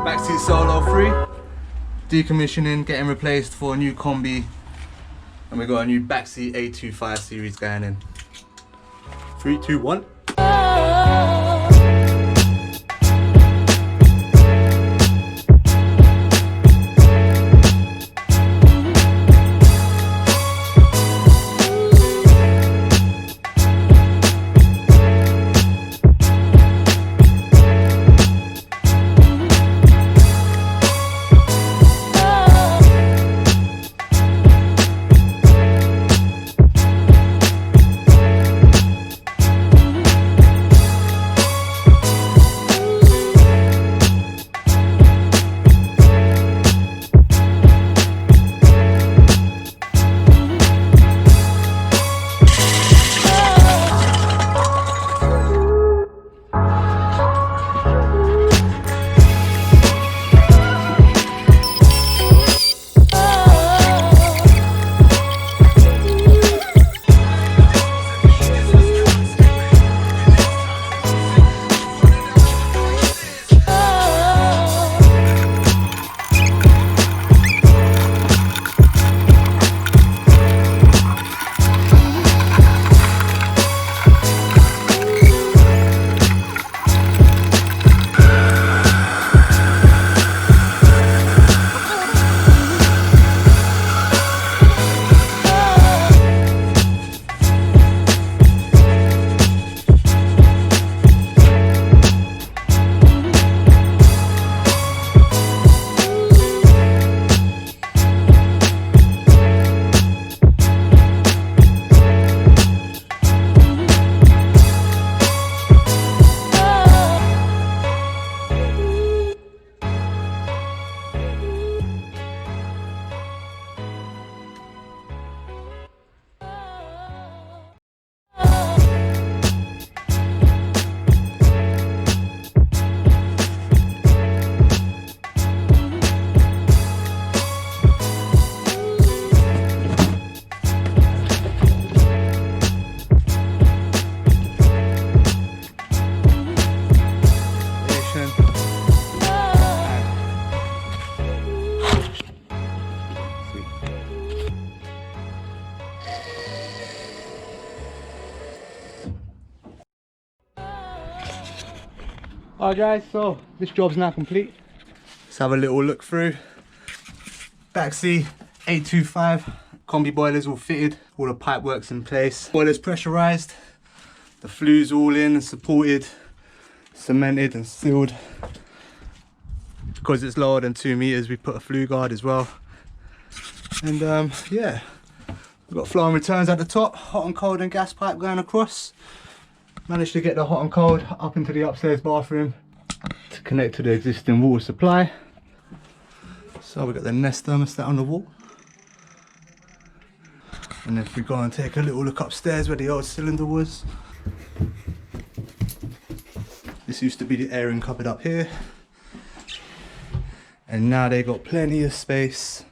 Baxi Solo 3, decommissioning, getting replaced for a new combi, and we got a new Baxi A25 series going in. 3, 2, 1. Alright guys, so this job's now complete. Let's have a little look through. Baxi 825 combi boilers all fitted, all the pipe works in place. Boiler's pressurized, the flue's all in and supported, cemented and sealed. Because it's lower than 2 meters, we put a flue guard as well. And yeah, we've got flow and returns at the top, hot and cold and gas pipe going across. Managed to get the hot and cold up into the upstairs bathroom to connect to the existing water supply. So we've got the Nest thermostat on the wall. And if we go and take a little look upstairs where the old cylinder was. This used to be the airing cupboard up here. And now they got plenty of space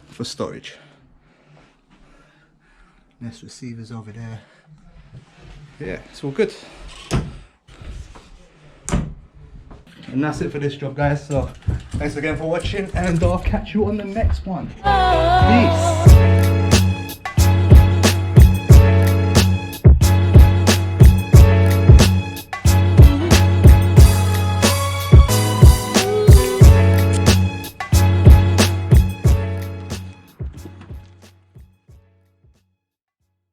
for storage. Nest receivers over there. Yeah, it's all good. And that's it for this job, guys. So thanks again for watching, and I'll catch you on the next one. Peace.